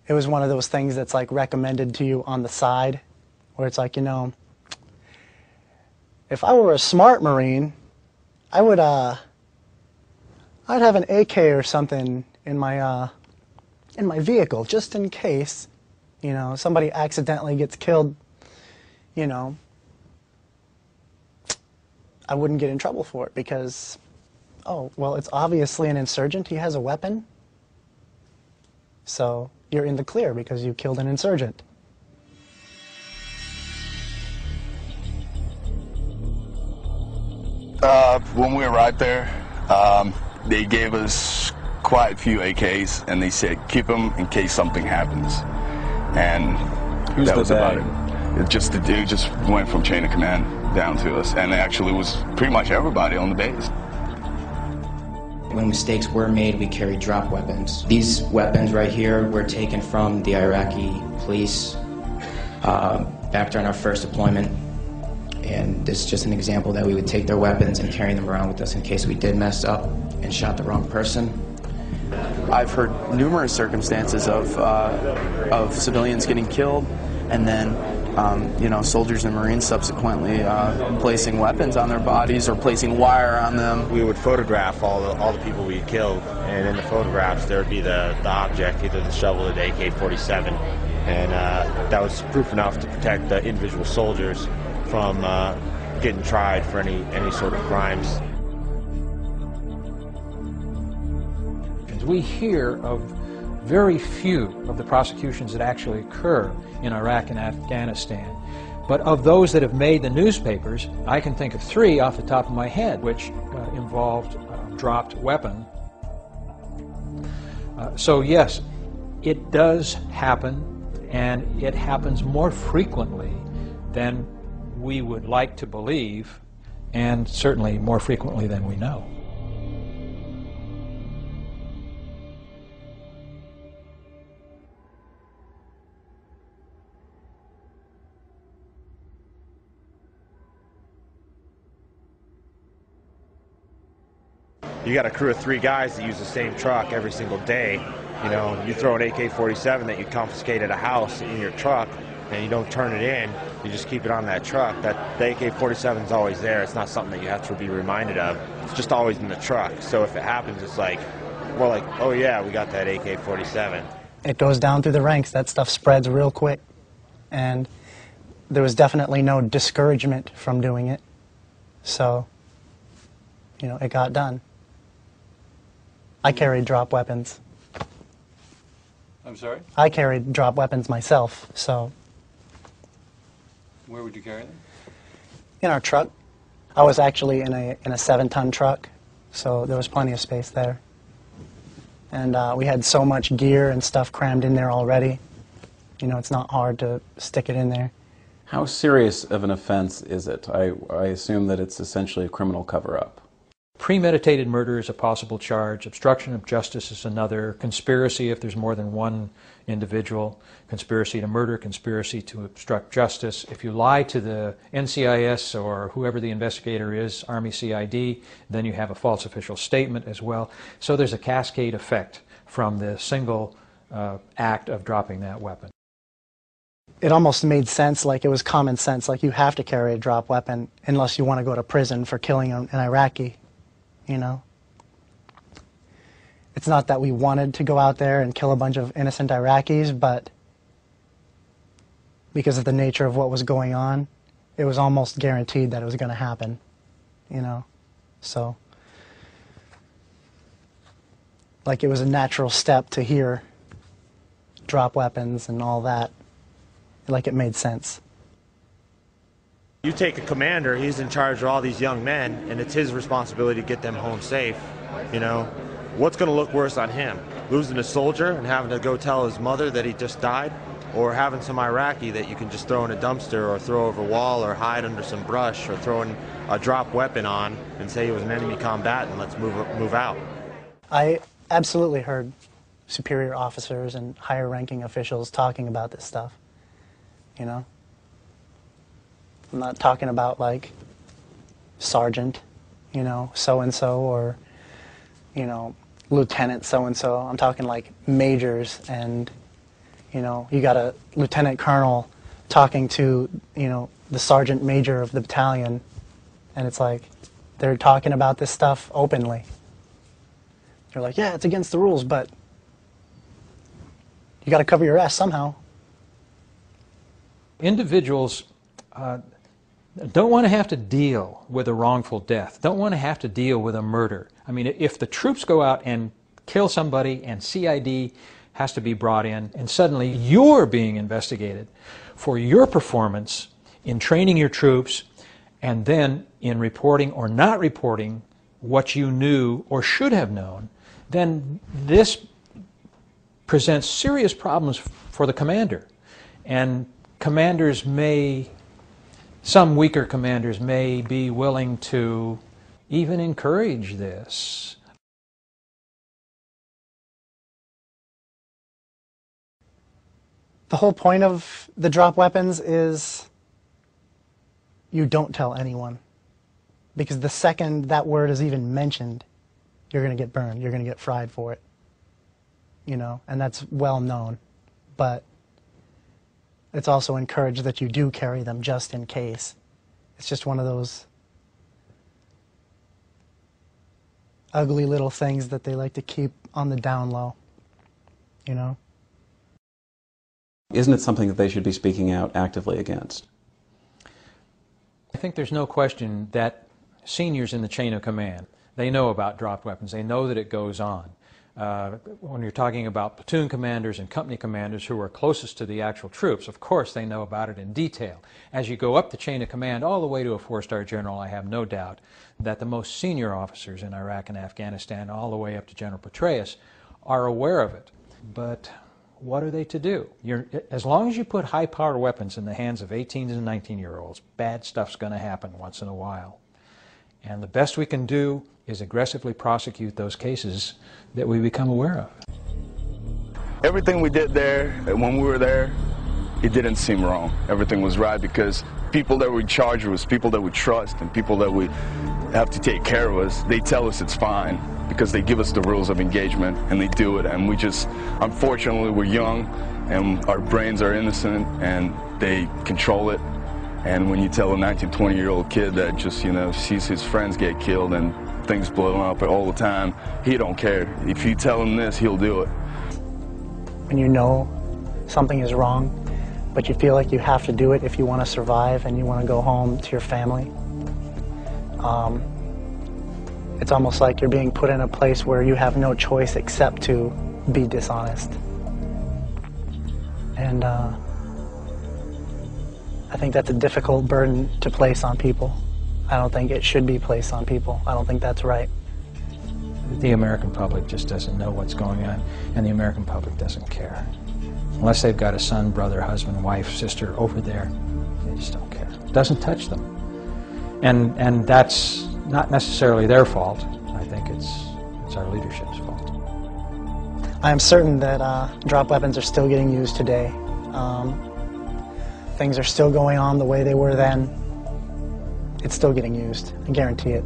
it was one of those things that's like recommended to you on the side, where it's like, you know, if I were a smart Marine, I'd have an AK or something in my vehicle, just in case, you know, somebody accidentally gets killed, you know, I wouldn't get in trouble for it because, oh, well, it's obviously an insurgent, he has a weapon, so you're in the clear because you killed an insurgent. When we arrived there, they gave us quite a few AKs, and they said, keep them in case something happens. And that was about it. Just the dude just went from chain of command down to us, and it actually was pretty much everybody on the base. When mistakes were made, we carried drop weapons. These weapons right here were taken from the Iraqi police back during our first deployment. And this is just an example that we would take their weapons and carry them around with us in case we did mess up and shot the wrong person. I've heard numerous circumstances of civilians getting killed, and then you know, soldiers and Marines subsequently placing weapons on their bodies or placing wire on them. We would photograph all the people we killed, and in the photographs there would be the object, either the shovel or the AK-47, and that was proof enough to protect the individual soldiers from getting tried for any sort of crimes. We hear of very few of the prosecutions that actually occur in Iraq and Afghanistan. But of those that have made the newspapers, I can think of 3 off the top of my head, which involved dropped weapon. So yes, it does happen, and it happens more frequently than we would like to believe, and certainly more frequently than we know. You got a crew of 3 guys that use the same truck every single day. You know, you throw an AK-47 that you confiscate at a house in your truck, and you don't turn it in, you just keep it on that truck. The AK-47 is always there. It's not something that you have to be reminded of. It's just always in the truck. So if it happens, it's like, we're like, oh yeah, we got that AK-47. It goes down through the ranks. That stuff spreads real quick. And there was definitely no discouragement from doing it. So, you know, it got done. I carried drop weapons. I'm sorry? I carried drop weapons myself, so. Where would you carry them? In our truck. I was actually in a 7-ton truck, so there was plenty of space there. And we had so much gear and stuff crammed in there already. You know, it's not hard to stick it in there. How serious of an offense is it? I assume that it's essentially a criminal cover-up. Premeditated murder is a possible charge. Obstruction of justice is another. Conspiracy if there's more than one individual. Conspiracy to murder, conspiracy to obstruct justice. If you lie to the NCIS or whoever the investigator is, Army CID, then you have a false official statement as well. So there's a cascade effect from the single act of dropping that weapon. It almost made sense, like it was common sense, like you have to carry a drop weapon unless you want to go to prison for killing an Iraqi. You know, it's not that we wanted to go out there and kill a bunch of innocent Iraqis, but because of the nature of what was going on, it was almost guaranteed that it was going to happen, you know. So, like, it was a natural step to hear drop weapons and all that. Like, it made sense. You take a commander, he's in charge of all these young men, and it's his responsibility to get them home safe. You know, what's going to look worse on him? Losing a soldier and having to go tell his mother that he just died? Or having some Iraqi that you can just throw in a dumpster or throw over a wall or hide under some brush or throw in a drop weapon on and say he was an enemy combatant, let's move out? I absolutely heard superior officers and higher ranking officials talking about this stuff, you know. I'm not talking about, like, sergeant, you know, so-and-so, or, you know, lieutenant so-and-so. I'm talking, like, majors and You know, you got a lieutenant colonel talking to, you know, the sergeant major of the battalion, and it's like they're talking about this stuff openly. They're like, yeah, it's against the rules, but you got to cover your ass somehow. Individuals don't want to have to deal with a wrongful death, don't want to have to deal with a murder. I mean, if the troops go out and kill somebody and CID has to be brought in, and suddenly you're being investigated for your performance in training your troops and then in reporting or not reporting what you knew or should have known, then this presents serious problems for the commander. And commanders may, some weaker commanders may be willing to even encourage this. The whole point of the drop weapons is you don't tell anyone. Because the second that word is even mentioned, you're going to get burned. You're going to get fried for it. You know, and that's well known. But it's also encouraged that you do carry them just in case. It's just one of those ugly little things that they like to keep on the down low, you know? Isn't it something that they should be speaking out actively against? I think there's no question that seniors in the chain of command, they know about dropped weapons. They know that it goes on. When you're talking about platoon commanders and company commanders who are closest to the actual troops, of course they know about it in detail. As you go up the chain of command all the way to a four-star general, I have no doubt that the most senior officers in Iraq and Afghanistan, all the way up to General Petraeus, are aware of it. But what are they to do? As long as you put high-power weapons in the hands of 18 and 19-year-olds, bad stuff's going to happen once in a while. And the best we can do is aggressively prosecute those cases that we become aware of. Everything we did there, when we were there, it didn't seem wrong. Everything was right because people that we charge with, people that we trust, and people that we have to take care of us, they tell us it's fine because they give us the rules of engagement and they do it. And we just, unfortunately, we're young and our brains are innocent and they control it. And when you tell a 19, 20-year-old kid that just, you know, sees his friends get killed and things blowing up all the time, he don't care. If you tell him this, he'll do it. When you know something is wrong, but you feel like you have to do it if you want to survive and you want to go home to your family, it's almost like you're being put in a place where you have no choice except to be dishonest. And I think that's a difficult burden to place on people. I don't think it should be placed on people. I don't think that's right. The American public just doesn't know what's going on, and the American public doesn't care. Unless they've got a son, brother, husband, wife, sister over there, they just don't care. It doesn't touch them. And that's not necessarily their fault. I think it's our leadership's fault. I am certain that drop weapons are still getting used today. Things are still going on the way they were then. It's still getting used. I guarantee it.